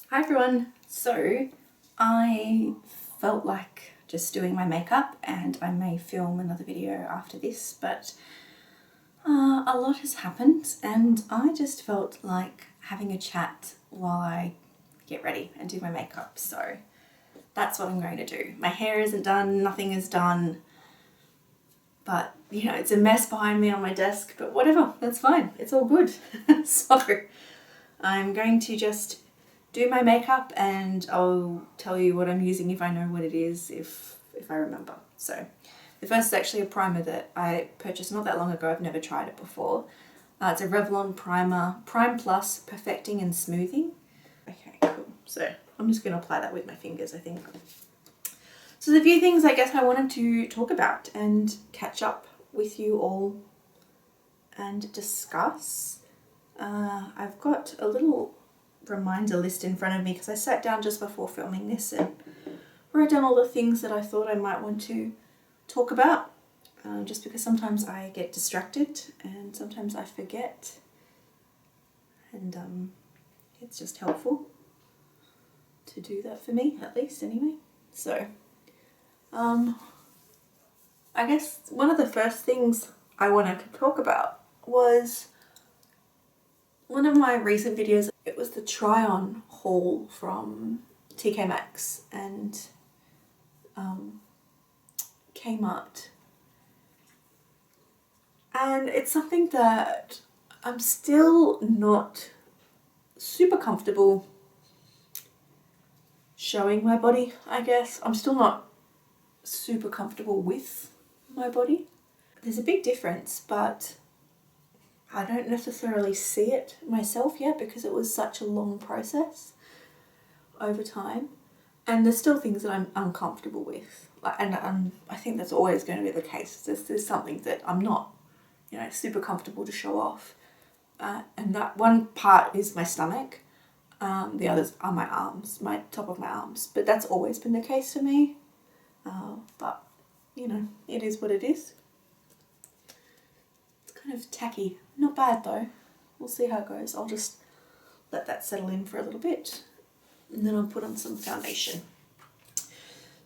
Hi everyone. So I felt like just doing my makeup, and I may film another video after this, but a lot has happened and I just felt like having a chat while I get ready and do my makeup. So that's what I'm going to do. My hair isn't done, nothing is done, but you know, it's a mess behind me on my desk, but whatever, that's fine. It's all good. So I'm going to just do my makeup and I'll tell you what I'm using if I know what it is, if I remember. So the first is actually a primer that I purchased not that long ago. I've never tried it before. It's a Revlon primer, Prime Plus Perfecting and Smoothing. Okay, cool. So I'm just going to apply that with my fingers, I think. So there's a few things I guess I wanted to talk about and catch up with you all and discuss. I've got a little reminder list in front of me because I sat down just before filming this and wrote down all the things that I thought I might want to talk about, just because sometimes I get distracted and sometimes I forget, and it's just helpful to do that for me, at least anyway. So I guess one of the first things I wanted to talk about was one of my recent videos. It was the try-on haul from TK Maxx and Kmart. And it's something that I'm still not super comfortable showing my body, I guess. I'm still not super comfortable with my body. There's a big difference, but I don't necessarily see it myself yet because it was such a long process over time. And there's still things that I'm uncomfortable with. And I think that's always going to be the case. There's something that I'm not, super comfortable to show off. And that one part is my stomach. The others are my arms, my top of my arms. But that's always been the case for me. But, it is what it is. It's kind of tacky. Not bad though. We'll see how it goes. I'll just let that settle in for a little bit. And then I'll put on some foundation.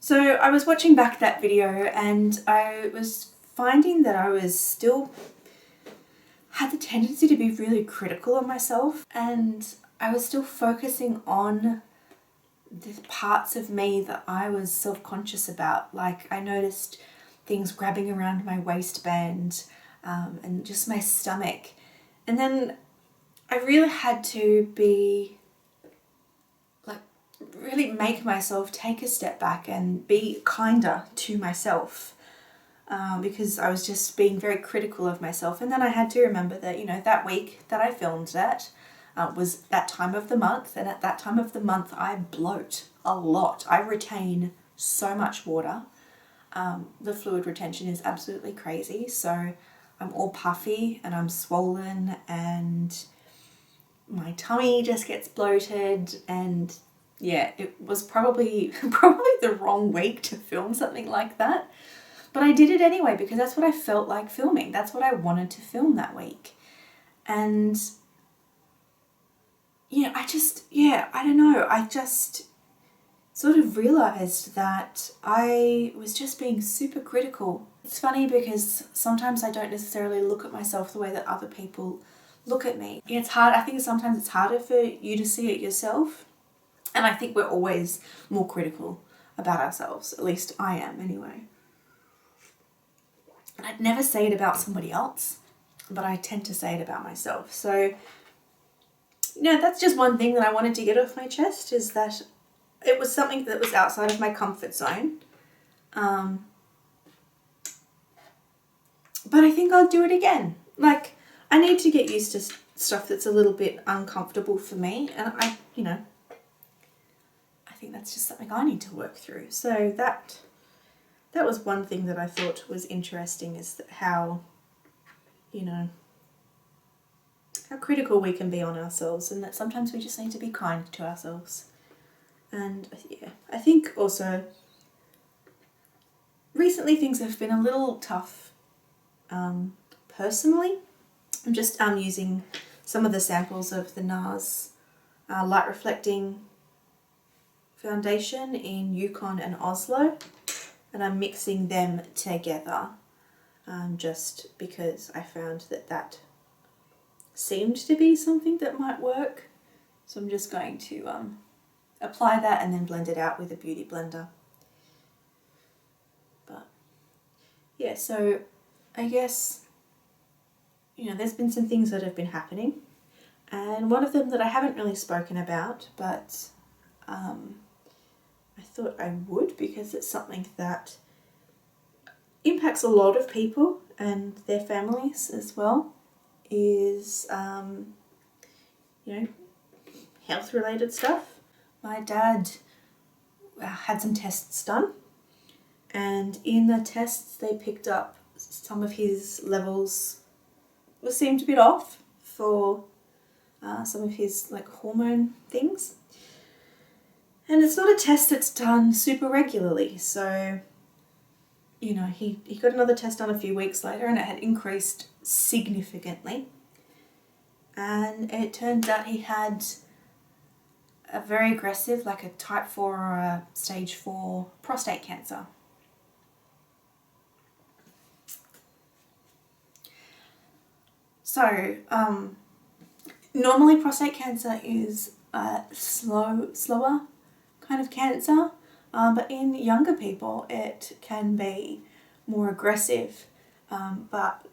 So I was watching back that video and I was finding that I was still had the tendency to be really critical of myself, and I was still focusing on the parts of me that I was self-conscious about. Like I noticed things grabbing around my waistband and just my stomach. And then I really had to really make myself take a step back and be kinder to myself, because I was just being very critical of myself. And then I had to remember that, that week that I filmed that was that time of the month, and at that time of the month I bloat a lot. I retain so much water. The fluid retention is absolutely crazy, so I'm all puffy and I'm swollen and my tummy just gets bloated. And yeah, it was probably the wrong week to film something like that. But I did it anyway because that's what I felt like filming. That's what I wanted to film that week. And I don't know. I just sort of realized that I was just being super critical. It's funny because sometimes I don't necessarily look at myself the way that other people look at me. It's hard. I think sometimes it's harder for you to see it yourself. And I think we're always more critical about ourselves. At least I am anyway. And I'd never say it about somebody else, but I tend to say it about myself. So, that's just one thing that I wanted to get off my chest, is that it was something that was outside of my comfort zone. But I think I'll do it again. Like, I need to get used to stuff that's a little bit uncomfortable for me. And I think that's just something I need to work through. So that was one thing that I thought was interesting, is that how critical we can be on ourselves, and that sometimes we just need to be kind to ourselves. And yeah, I think also recently things have been a little tough personally. I'm just using some of the samples of the NARS light reflecting foundation in Yukon and Oslo, and I'm mixing them together just because I found that seemed to be something that might work. So I'm just going to apply that and then blend it out with a beauty blender. But yeah, so I guess, you know, there's been some things that have been happening, and one of them that I haven't really spoken about, but I thought I would because it's something that impacts a lot of people and their families as well, is you know, health related stuff. My dad had some tests done, and in the tests they picked up some of his levels seemed a bit off for some of his like hormone things. And it's not a test that's done super regularly, so, you know, he got another test done a few weeks later and it had increased significantly. And it turned out he had a very aggressive, like a type 4 or a stage 4 prostate cancer. So, normally prostate cancer is a slower kind of cancer, but in younger people it can be more aggressive, but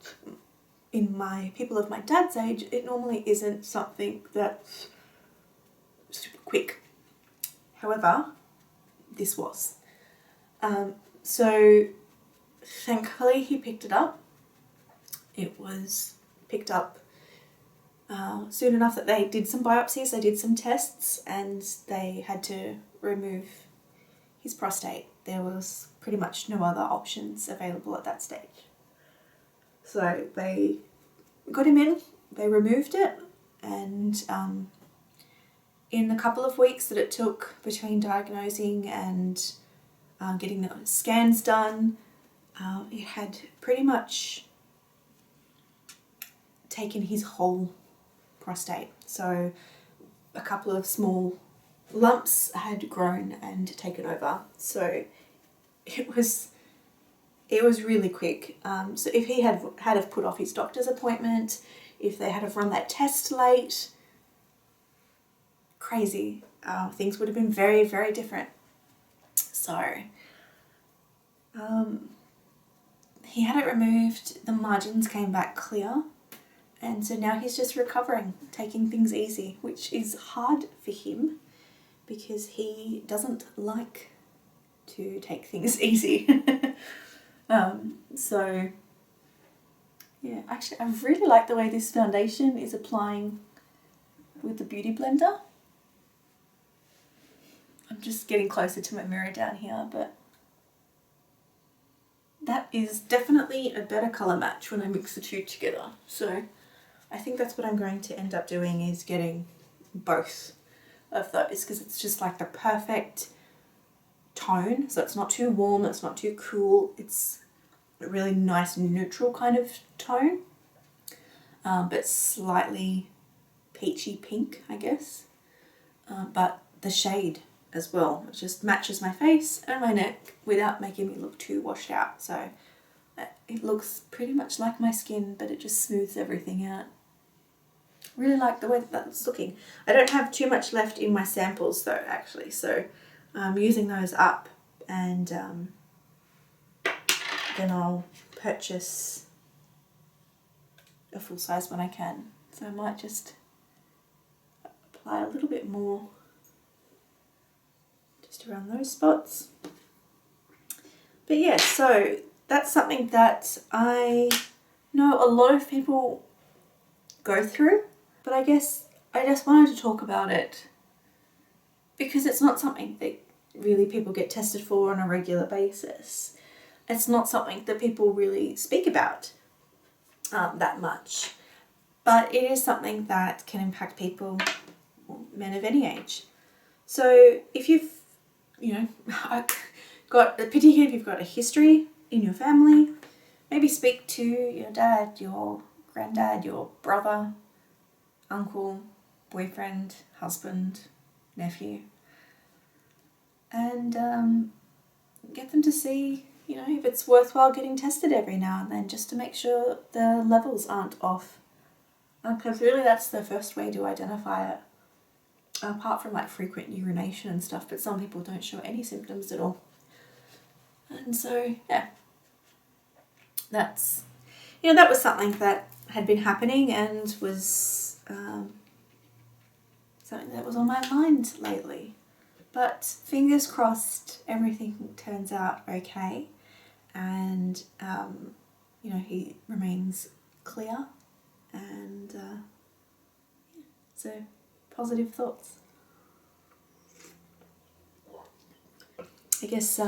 in people of my dad's age it normally isn't something that's super quick. However, this was. So thankfully he picked it up. It was picked up soon enough that they did some biopsies, they did some tests, and they had to remove his prostate. There was pretty much no other options available at that stage. So they got him in, they removed it, and in the couple of weeks that it took between diagnosing and getting the scans done, it had pretty much taken his whole prostate. So a couple of small lumps had grown and taken over. So it was really quick. So if he had have put off his doctor's appointment, if they had have run that test late, crazy. Things would have been very, very different. So he had it removed, the margins came back clear, and so now he's just recovering, taking things easy, which is hard for him because he doesn't like to take things easy. So yeah, actually I really like the way this foundation is applying with the beauty blender. I'm just getting closer to my mirror down here, but that is definitely a better colour match when I mix the two together. So I think that's what I'm going to end up doing, is getting both of those, because it's just like the perfect tone. So it's not too warm, it's not too cool, it's a really nice neutral kind of tone, but slightly peachy pink, I guess. But the shade as well, it just matches my face and my neck without making me look too washed out. So it looks pretty much like my skin, but it just smooths everything out. Really like the way that that's looking. I don't have too much left in my samples though, actually, so I'm using those up, and then I'll purchase a full size when I can. So I might just apply a little bit more just around those spots. But yeah, so that's something that I know a lot of people go through, but I guess I just wanted to talk about it because it's not something that really people get tested for on a regular basis. It's not something that people really speak about that much, but it is something that can impact people, men of any age. So if you've, particularly if you've got a history in your family, maybe speak to your dad, your granddad, your brother, uncle, boyfriend, husband, nephew. and get them to see, you know, if it's worthwhile getting tested every now and then, just to make sure the levels aren't off. Because really that's the first way to identify it, apart from like frequent urination and stuff, but some people don't show any symptoms at all. And so, yeah, that's, you know, that was something that had been happening and was something that was on my mind lately. But fingers crossed everything turns out okay, and you know, he remains clear, and so positive thoughts. I guess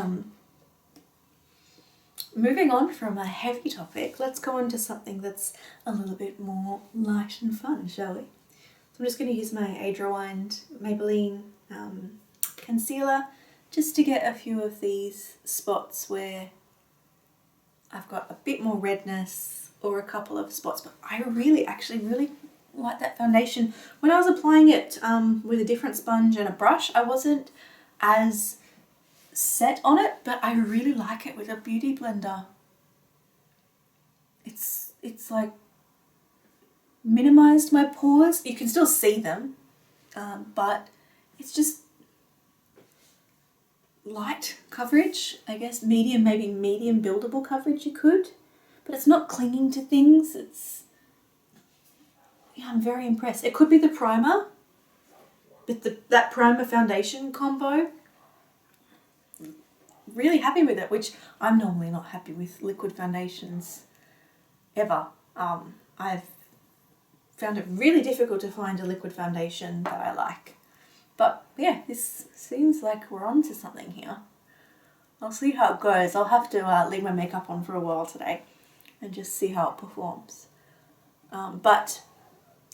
moving on from a heavy topic, let's go on to something that's a little bit more light and fun, shall we? So I'm just going to use my Age Rewind Maybelline concealer just to get a few of these spots where I've got a bit more redness, or a couple of spots, but I really like that foundation. When I was applying it with a different sponge and a brush, I wasn't as set on it, but I really like it with a beauty blender. It's like minimized my pores. You can still see them, but it's just light coverage, I guess, medium, maybe medium buildable coverage you could, but it's not clinging to things. It's, yeah, I'm very impressed. It could be the primer, but that primer foundation combo, really happy with it, which I'm normally not happy with liquid foundations ever. I've found it really difficult to find a liquid foundation that I like. But yeah, this seems like we're on to something here. I'll see how it goes. I'll have to leave my makeup on for a while today and just see how it performs. But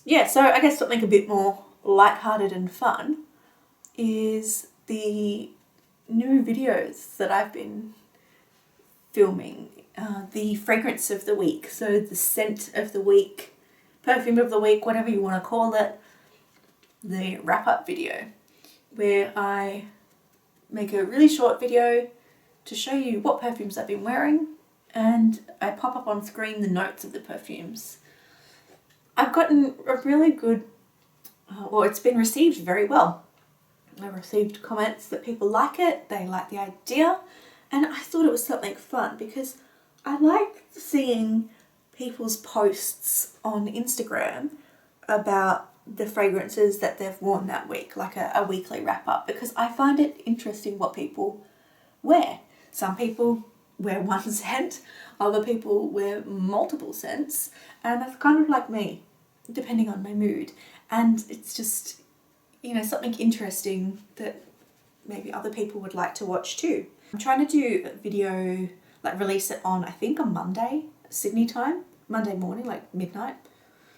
yeah, so I guess something a bit more lighthearted and fun is the new videos that I've been filming. The fragrance of the week, so the scent of the week, perfume of the week, whatever you want to call it. The wrap-up video, where I make a really short video to show you what perfumes I've been wearing, and I pop up on screen the notes of the perfumes. I've gotten a really good, well, it's been received very well. I received comments that people like it, they like the idea, and I thought it was something fun because I like seeing people's posts on Instagram about the fragrances that they've worn that week, like a weekly wrap up, because I find it interesting what people wear. Some people wear one scent, other people wear multiple scents, and that's kind of like me, depending on my mood. And it's just, you know, something interesting that maybe other people would like to watch too. I'm trying to do a video, like release it on, I think, a Monday, Sydney time, Monday morning, like midnight.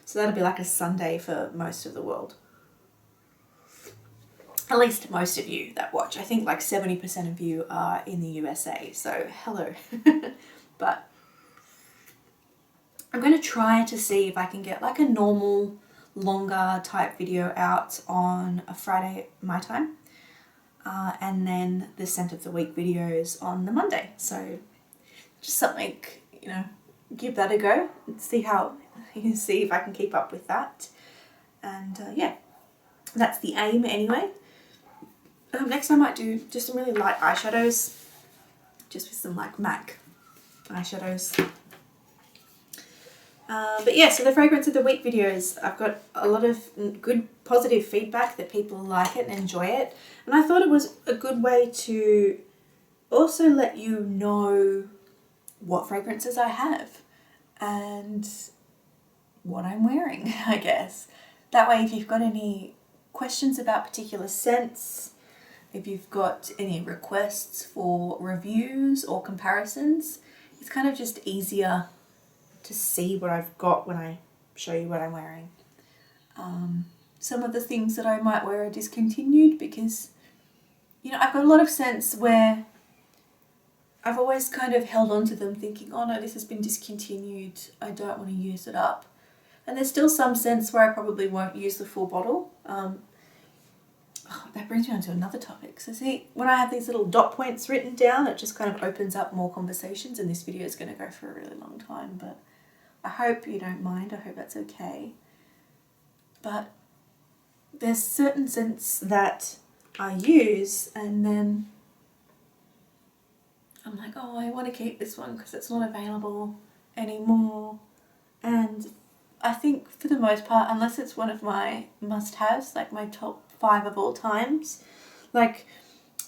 So that'll be like a Sunday for most of the world. At least most of you that watch. I think like 70% of you are in the USA, so hello. But I'm going to try to see if I can get like a normal, longer type video out on a Friday my time. And then the scent of the week videos on the Monday. So just something, you know, give that a go and see if I can keep up with that. And yeah, that's the aim anyway. Next I might do just some really light eyeshadows, just with some like MAC eyeshadows. But yeah, so the fragrance of the week videos, I've got a lot of good positive feedback that people like it and enjoy it. And I thought it was a good way to also let you know what fragrances I have and what I'm wearing, I guess. That way, if you've got any questions about particular scents, if you've got any requests for reviews or comparisons, it's kind of just easier to see what I've got when I show you what I'm wearing. Some of the things that I might wear are discontinued because, you know, I've got a lot of scents where I've always kind of held on to them thinking, oh no, this has been discontinued, I don't want to use it up. And there's still some scents where I probably won't use the full bottle. Oh, that brings me on to another topic. So see, when I have these little dot points written down, it just kind of opens up more conversations, and this video is going to go for a really long time, but I hope you don't mind. I hope that's okay. But there's certain scents that I use and then I'm like, oh, I want to keep this one because it's not available anymore. And I think for the most part, unless it's one of my must-haves, like my top 5 of all times, like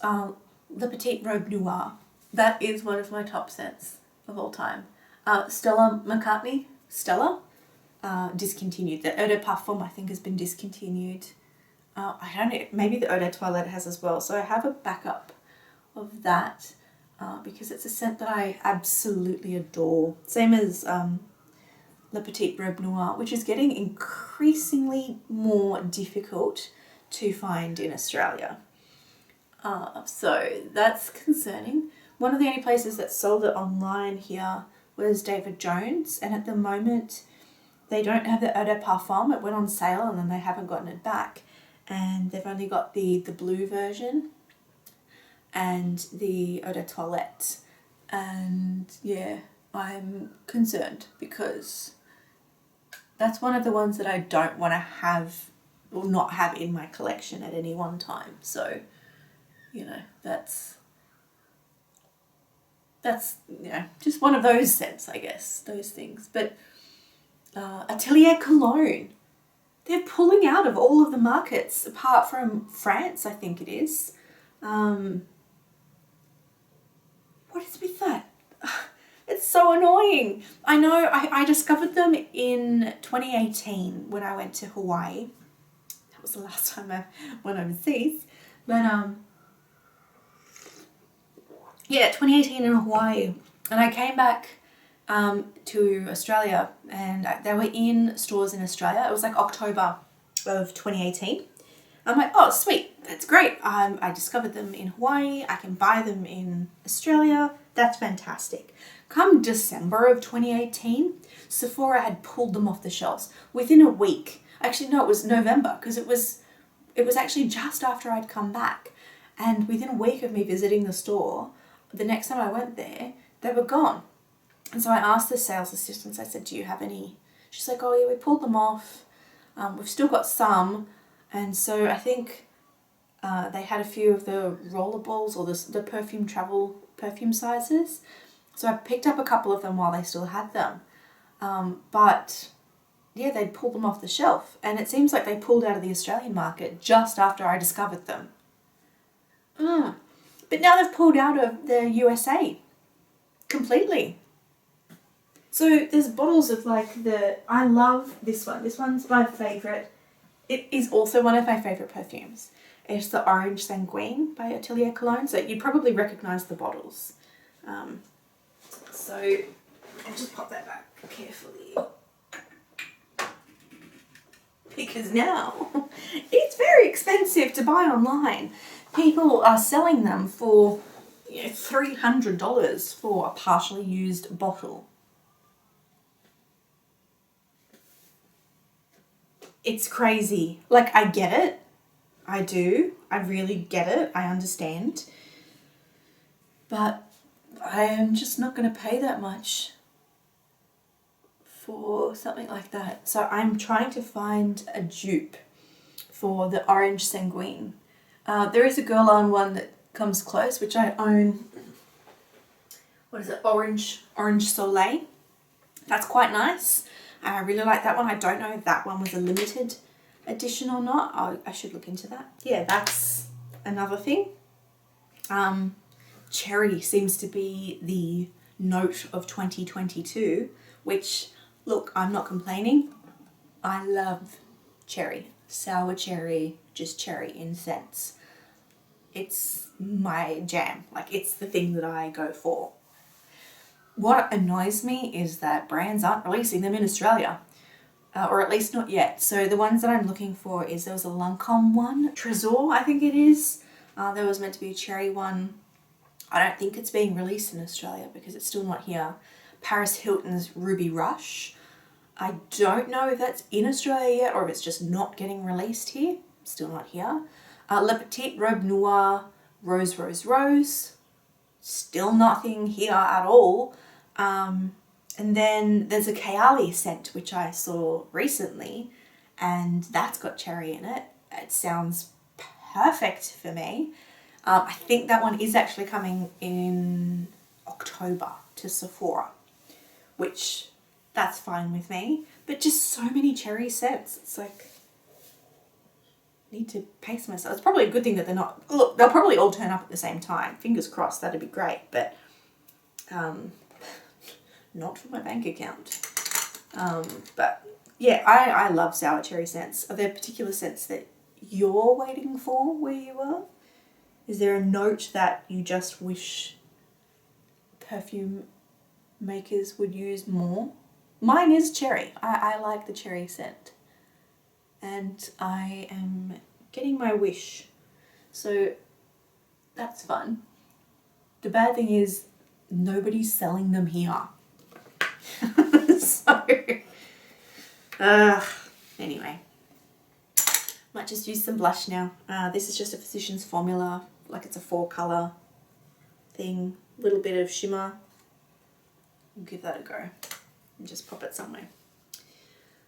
the Petite Robe Noire, that is one of my top scents of all time. Stella McCartney, Stella, discontinued. The Eau de Parfum I think has been discontinued. I don't know, maybe the Eau de Toilette has as well. So I have a backup of that because it's a scent that I absolutely adore. Same as Le Petite Robe Noire, which is getting increasingly more difficult to find in Australia. So that's concerning. One of the only places that sold it online here was David Jones, and at the moment they don't have the Eau de Parfum. It went on sale and then they haven't gotten it back. And they've only got the blue version and the Eau de Toilette. And yeah, I'm concerned because that's one of the ones that I don't want to have or not have in my collection at any one time. So, you know, that's you know, just one of those scents, I guess, those things. But Atelier Cologne, they're pulling out of all of the markets apart from France, I think it is. What is with that? It's so annoying. I know I discovered them in 2018 when I went to Hawaii. That was the last time I went overseas. But yeah, 2018 in Hawaii. And I came back to Australia and they were in stores in Australia. It was like October of 2018. I'm like, oh, sweet, that's great. I discovered them in Hawaii. I can buy them in Australia. That's fantastic. Come December of 2018, Sephora had pulled them off the shelves within a week. Actually, no, it was November because it was actually just after I'd come back. And within a week of me visiting the store, the next time I went there, they were gone. And so I asked the sales assistant, I said, do you have any? She's like, oh yeah, we pulled them off. We've still got some. And so I think they had a few of the rollables or the perfume sizes. So I picked up a couple of them while they still had them. But yeah, they'd pulled them off the shelf. And it seems like they pulled out of the Australian market just after I discovered them. But now they've pulled out of the USA completely. So there's bottles of like I love this one. This one's my favourite. It is also one of my favourite perfumes. It's the Orange Sanguine by Atelier Cologne. So you'd probably recognise the bottles. So I'll just pop that back carefully. Because now it's very expensive to buy online. People are selling them for $300 for a partially used bottle. It's crazy. Like, I get it. I do. I really get it. I understand. But I am just not going to pay that much for something like that. So I'm trying to find a dupe for the Orange Sanguine. There is a Girl On one that comes close, which I own. What is it? Orange Soleil. That's quite nice. I really like that one. I don't know if that one was a limited edition or not. I should look into that. Yeah, that's another thing. Cherry seems to be the note of 2022, which, look, I'm not complaining. I love cherry. Sour cherry, just cherry in scents. It's my jam. Like, it's the thing that I go for. What annoys me is that brands aren't releasing them in Australia, or at least not yet. So the ones that I'm looking for is there was a Lancome one, Trésor, I think it is. There was meant to be a cherry one. I don't think it's being released in Australia because it's still not here. Paris Hilton's Ruby Rush. I don't know if that's in Australia yet or if it's just not getting released here. Still not here. Le Petit Robe Noir, Rose, Rose, Rose. Still nothing here at all. And then there's a Kayali scent, which I saw recently, and that's got cherry in it. It sounds perfect for me. I think that one is actually coming in October to Sephora, which that's fine with me. But just so many cherry scents. It's like, need to pace myself. It's probably a good thing that they're not, look, they'll probably all turn up at the same time. Fingers crossed, that'd be great, but not for my bank account. But yeah, I love sour cherry scents. Are there particular scents that you're waiting for where you are? Is there a note that you just wish perfume makers would use more? Mine is cherry. I like the cherry scent. And I am getting my wish. So that's fun. The bad thing is nobody's selling them here. So, anyway. Might just use some blush now. This is just a Physicians Formula. Like it's a 4-colour thing. Little bit of shimmer. I'll give that a go. And just pop it somewhere.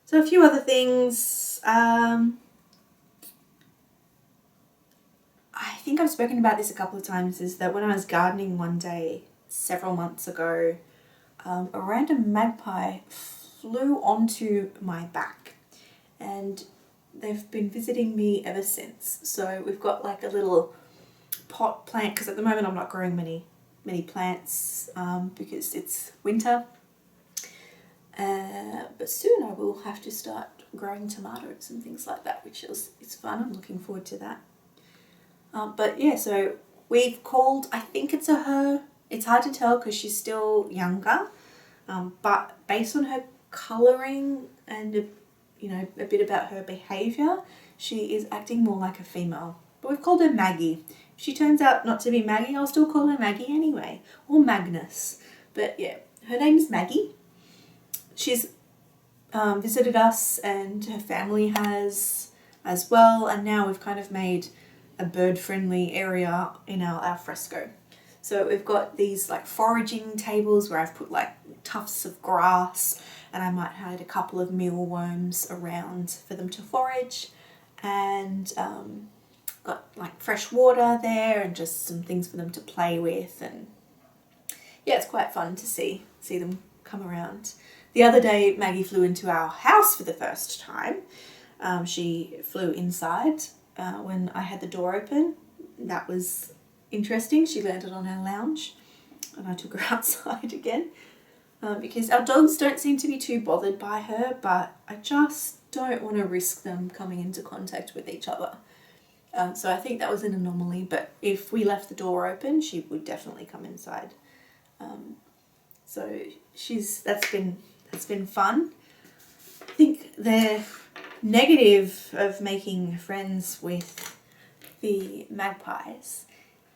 So a few other things. I think I've spoken about this a couple of times, is that when I was gardening one day several months ago, a random magpie flew onto my back, and they've been visiting me ever since. So we've got like a little pot plant, because at the moment I'm not growing many plants because it's winter. But soon I will have to start growing tomatoes and things like that, which it's fun. I'm looking forward to that. But yeah, so we've called, I think it's a her. It's hard to tell because she's still younger, but based on her colouring and a bit about her behaviour, she is acting more like a female. But we've called her Maggie. If she turns out not to be Maggie, I'll still call her Maggie anyway, or Magnus. But yeah, her name's Maggie. She's visited us, and her family has as well, and now we've kind of made a bird-friendly area in our alfresco. So we've got these like foraging tables where I've put like tufts of grass, and I might hide a couple of mealworms around for them to forage, and got like fresh water there and just some things for them to play with, and yeah, it's quite fun to see them come around. The other day, Maggie flew into our house for the first time. She flew inside when I had the door open. That was interesting. She landed on our lounge, and I took her outside again because our dogs don't seem to be too bothered by her, but I just don't want to risk them coming into contact with each other. So I think that was an anomaly, but if we left the door open, she would definitely come inside. So that's been fun. I think the negative of making friends with the magpies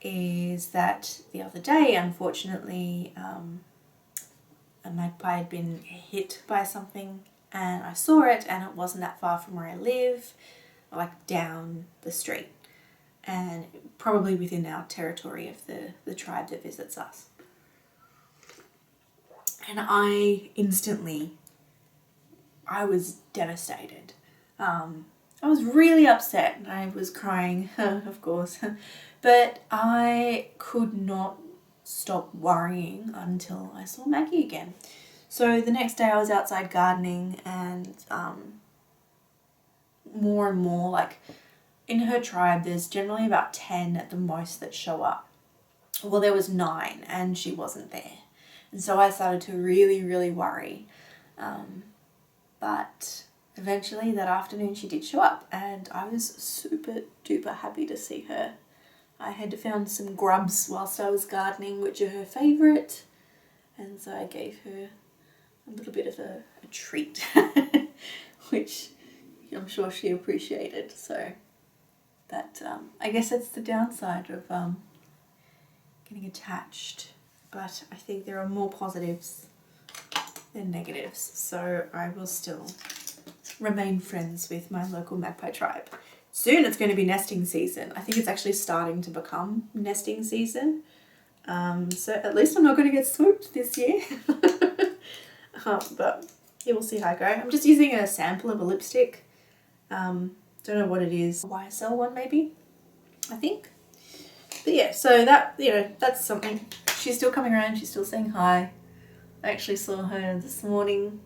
is that the other day, unfortunately, a magpie had been hit by something, and I saw it, and it wasn't that far from where I live, like down the street, and probably within our territory of the tribe that visits us. And I was devastated. I was really upset. I was crying, of course, but I could not stop worrying until I saw Maggie again. So the next day I was outside gardening, and more and more, like in her tribe, there's generally about 10 at the most that show up. Well, there was 9 and she wasn't there. And so I started to really, really worry. But eventually that afternoon she did show up, and I was super duper happy to see her. I had found some grubs whilst I was gardening, which are her favourite, and so I gave her a little bit of a treat, which I'm sure she appreciated. So that, I guess that's the downside of getting attached. But I think there are more positives than negatives, so I will still remain friends with my local magpie tribe. soon it's going to be nesting season. I think it's actually starting to become nesting season. So at least I'm not going to get swooped this year. But yeah, we'll see how I go. I'm just using a sample of a lipstick. Don't know what it is. A YSL one maybe, I think. But yeah, so that, you know, that's something. She's still coming around. She's still saying hi. I actually saw her this morning.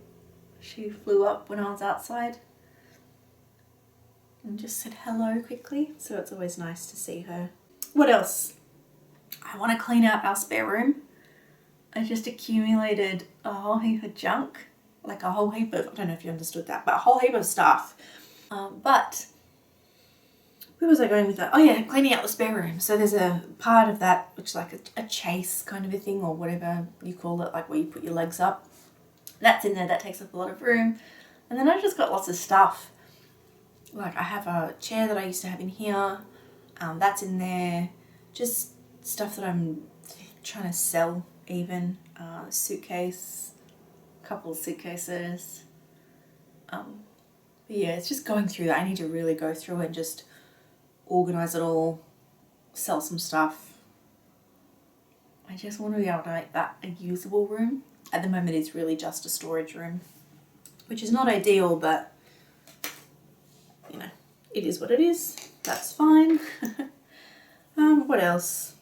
She flew up when I was outside and just said hello quickly. So it's always nice to see her. What else? I want to clean out our spare room. I just accumulated a whole heap of junk. Like a whole heap of, I don't know if you understood that, but a whole heap of stuff. But where was I going with that? Oh yeah, cleaning out the spare room. So there's a part of that which is like a chase kind of a thing, or whatever you call it, like where you put your legs up. That's in there. That takes up a lot of room. And then I've just got lots of stuff. Like I have a chair that I used to have in here. That's in there. Just stuff that I'm trying to sell even. Suitcase, couple of suitcases. But yeah, it's just going through that. I need to really go through and just organize it all, sell some stuff. I just want to be able to make that a usable room. At the moment it's really just a storage room, which is not ideal, but you know, it is what it is. That's fine. What else?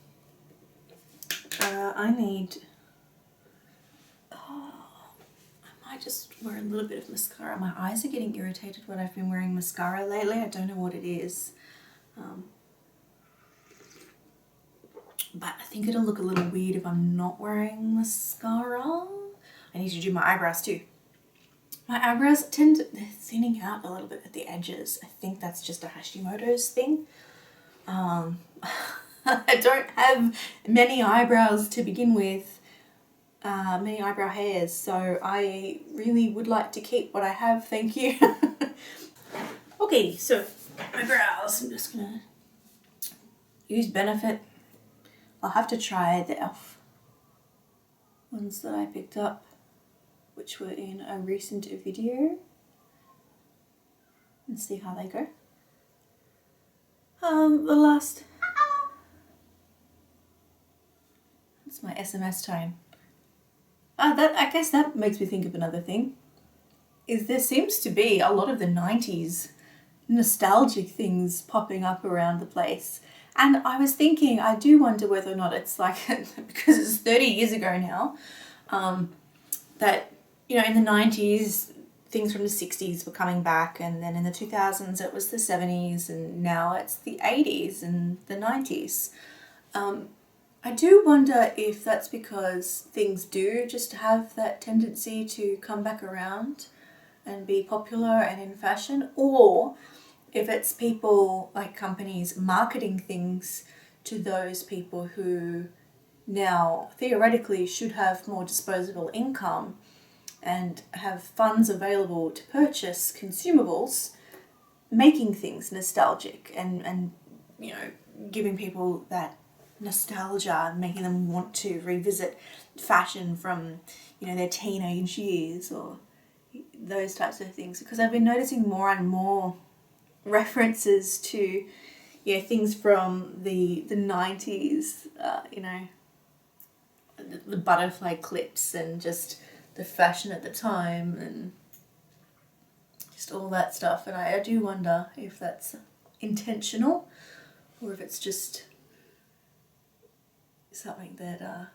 I need, I might just wear a little bit of mascara. My eyes are getting irritated when I've been wearing mascara lately. I don't know what it is. But I think it'll look a little weird if I'm not wearing mascara. I need to do my eyebrows too. My eyebrows they're thinning out a little bit at the edges. I think that's just a Hashimoto's thing. I don't have many eyebrows to begin with, many eyebrow hairs, so I really would like to keep what I have, thank you. Okay, so eyebrows, I'm just gonna use Benefit. I'll have to try the e.l.f. ones that I picked up, which were in a recent video, and see how they go. The last, it's my SMS tone. I guess that makes me think of another thing, is there seems to be a lot of the 90s nostalgic things popping up around the place. And I was thinking, I do wonder whether or not it's like, because it's 30 years ago now, that, you know, in the 90s, things from the 60s were coming back, and then in the 2000s it was the 70s, and now it's the 80s and the 90s. I do wonder if that's because things do just have that tendency to come back around and be popular and in fashion, or if it's people, like companies, marketing things to those people who now theoretically should have more disposable income and have funds available to purchase consumables, making things nostalgic and you know, giving people that nostalgia, making them want to revisit fashion from, you know, their teenage years or those types of things. Because I've been noticing more and more references to, you know, things from the 90s, you know, the butterfly clips and just the fashion at the time and just all that stuff. And I do wonder if that's intentional or if it's just something that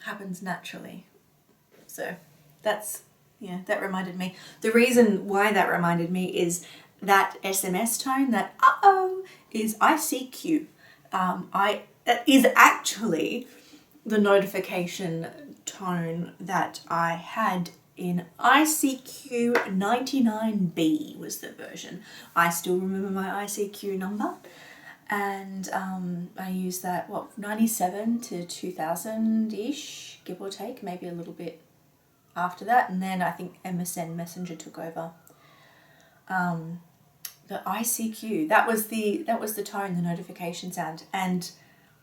happens naturally. So that's, yeah, that reminded me. The reason why that reminded me is that SMS tone, that uh-oh, is ICQ. That is actually the notification tone that I had in ICQ 99B was the version. I still remember my ICQ number, and I used that, 97 to 2000-ish, give or take, maybe a little bit after that, and then I think MSN Messenger took over. The ICQ, that was the tone, the notification sound, and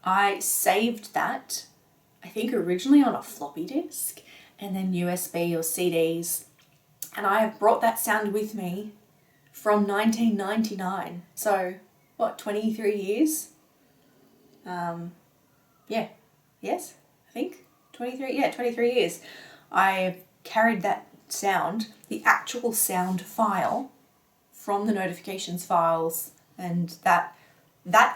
I saved that, I think originally on a floppy disk, and then USB or CDs, and I have brought that sound with me from 1999. So, what, 23 years? Yeah, yes, I think 23, yeah, 23 years. I carried that sound, the actual sound file from the notifications files, and that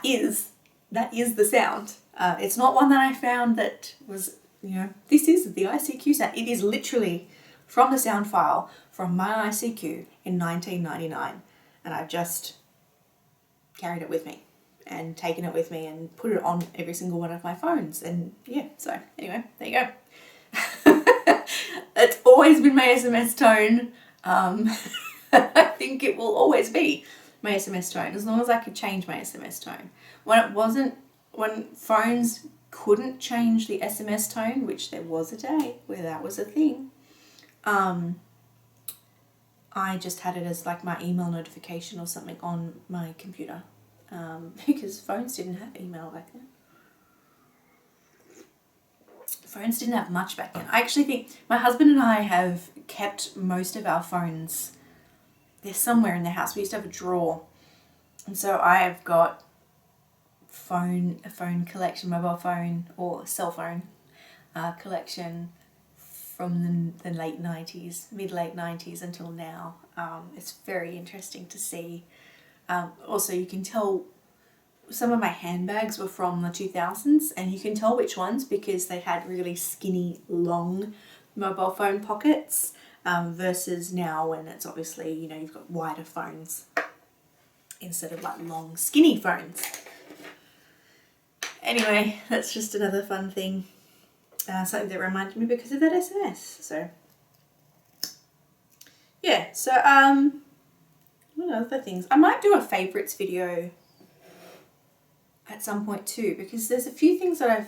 is the sound. It's not one that I found that was, this is the ICQ sound. It is literally from the sound file from my ICQ in 1999, and I've just carried it with me and taken it with me and put it on every single one of my phones. And yeah, so anyway, there you go. It's always been my SMS tone. I think it will always be my SMS tone as long as I could change my SMS tone. When phones couldn't change the SMS tone, which there was a day where that was a thing, I just had it as like my email notification or something on my computer. Because phones didn't have email back then. Phones didn't have much back then. I actually think my husband and I have kept most of our phones. They're somewhere in the house. We used to have a drawer. And so I've got a phone collection, mobile phone or cell phone collection from the late 90s, mid-late 90s until now. It's very interesting to see. Also, you can tell some of my handbags were from the 2000s, and you can tell which ones because they had really skinny, long mobile phone pockets versus now when it's obviously, you've got wider phones instead of like long, skinny phones. Anyway, that's just another fun thing. Something that reminded me because of that SMS. So, yeah, so, what other things? I might do a favourites video at some point too, because there's a few things that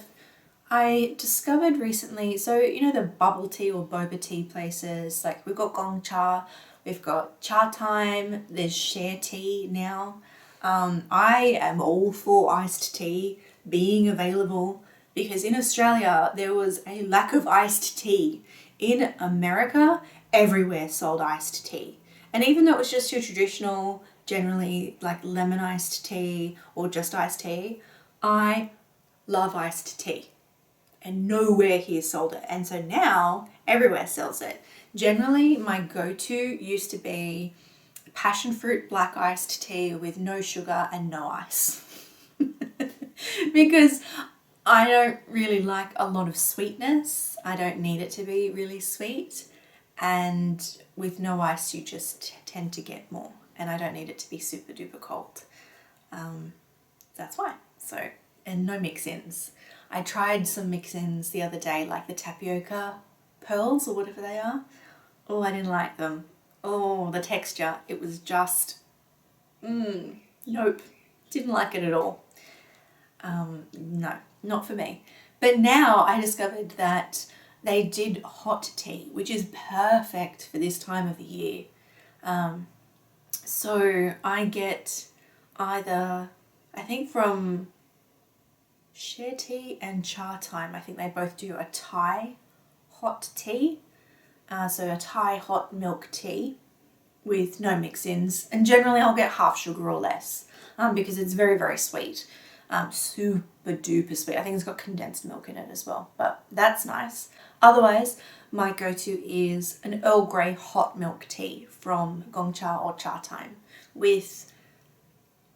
I discovered recently. So, the bubble tea or boba tea places, like we've got Gong Cha, we've got Cha Time, there's Share Tea now. I am all for iced tea being available because in Australia there was a lack of iced tea. In America, everywhere sold iced tea. And even though it was just your traditional, generally like lemon iced tea or just iced tea, I love iced tea. And nowhere here sold it. And so now everywhere sells it. Generally, my go-to used to be passion fruit black iced tea with no sugar and no ice. Because I don't really like a lot of sweetness. I don't need it to be really sweet. And with no ice, you just tend to get more. And I don't need it to be super duper cold. That's why. So, and no mix-ins. I tried some mix-ins the other day, like the tapioca pearls or whatever they are. Oh, I didn't like them. Oh, the texture. It was just, nope. Didn't like it at all. No, not for me. But now I discovered that they did hot tea, which is perfect for this time of the year. So I get either, I think from Share Tea and Cha Time, I think they both do a Thai hot tea. So a Thai hot milk tea with no mix-ins. And generally I'll get half sugar or less because it's very, very sweet. Super duper sweet. I think it's got condensed milk in it as well, but that's nice. Otherwise, my go-to is an Earl Grey hot milk tea from Gong Cha or Cha Time with,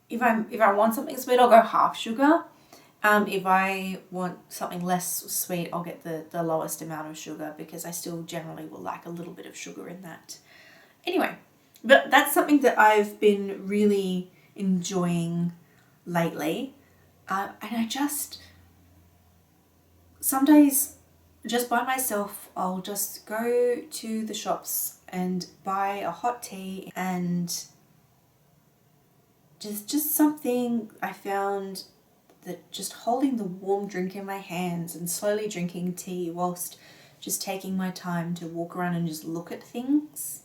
if I want something sweet, I'll go half sugar. If I want something less sweet, I'll get the lowest amount of sugar because I still generally will like a little bit of sugar in that. Anyway, but that's something that I've been really enjoying lately. And I some days, just by myself, I'll just go to the shops and buy a hot tea and just something I found that just holding the warm drink in my hands and slowly drinking tea whilst just taking my time to walk around and just look at things,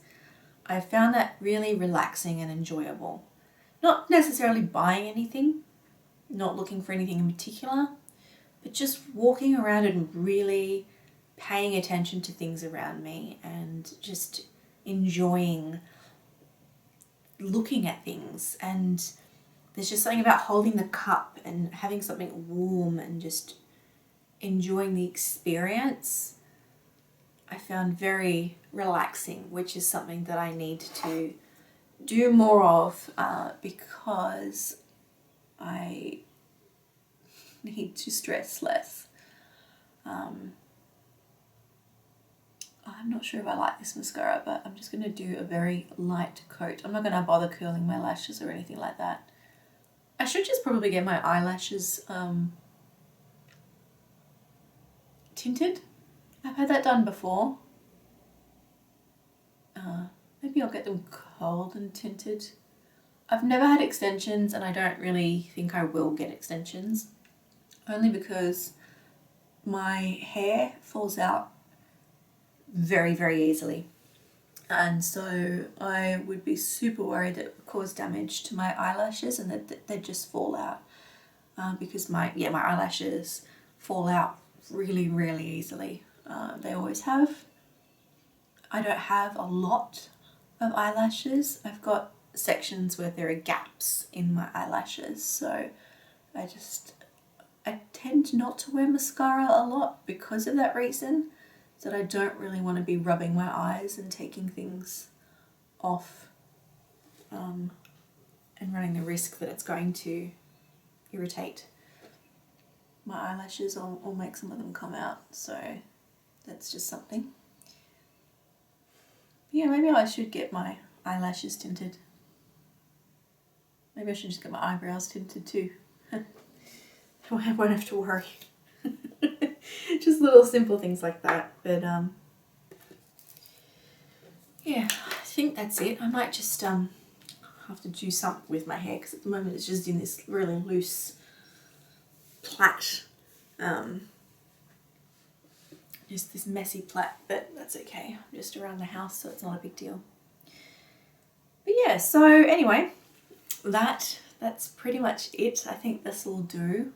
I found that really relaxing and enjoyable. Not necessarily buying anything, not looking for anything in particular, but just walking around and really paying attention to things around me and just enjoying looking at things, and there's just something about holding the cup and having something warm and just enjoying the experience I found very relaxing, which is something that I need to do more of because I need to stress less. I'm not sure if I like this mascara, but I'm just going to do a very light coat. I'm not going to bother curling my lashes or anything like that. I should just probably get my eyelashes tinted. I've had that done before. Maybe I'll get them curled and tinted. I've never had extensions, and I don't really think I will get extensions, only because my hair falls out very, very easily, and so I would be super worried that it would cause damage to my eyelashes and that they'd just fall out, because my eyelashes fall out really, really easily. They always have. I don't have a lot of eyelashes. I've got sections where there are gaps in my eyelashes, so I tend not to wear mascara a lot because of that reason, that I don't really want to be rubbing my eyes and taking things off and running the risk that it's going to irritate my eyelashes or make some of them come out. So that's just something. Yeah, maybe I should get my eyelashes tinted. Maybe I should just get my eyebrows tinted too. I won't have to worry. Just little simple things like that. But yeah, I think that's it. I might just have to do something with my hair, because at the moment it's just in this really loose plait. Just this messy plait, but that's okay. I'm just around the house, so it's not a big deal. But yeah, so anyway, that's pretty much it. I think this will do.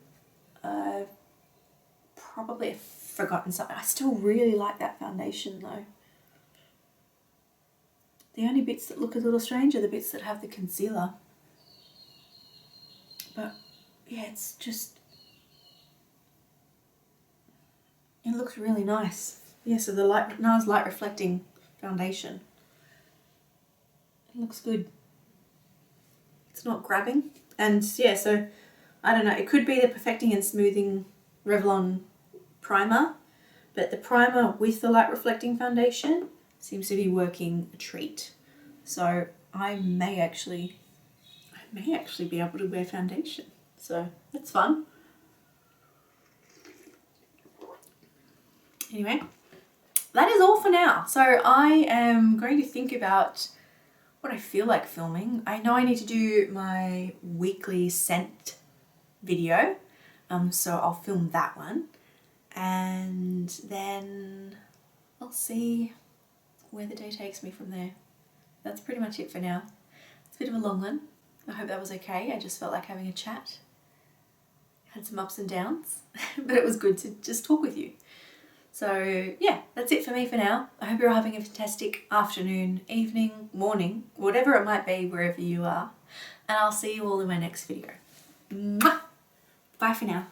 Probably have forgotten something. I still really like that foundation though. The only bits that look a little strange are the bits that have the concealer. But yeah, it's just, it looks really nice. Yeah, so the NARS light reflecting foundation. It looks good. It's not grabbing. And yeah, so I don't know, it could be the Perfecting and Smoothing Revlon primer, but the primer with the light reflecting foundation seems to be working a treat. So I may actually be able to wear foundation. So that's fun. Anyway, that is all for now. So I am going to think about what I feel like filming. I know I need to do my weekly scent video, so I'll film that one, and then I'll see where the day takes me from there. That's pretty much it for now. It's a bit of a long one. I hope that was okay. I just felt like having a chat. Had some ups and downs, but it was good to just talk with you. So yeah, that's it for me for now. I hope you're having a fantastic afternoon, evening, morning, whatever it might be, wherever you are. And I'll see you all in my next video. Mwah! Bye for now.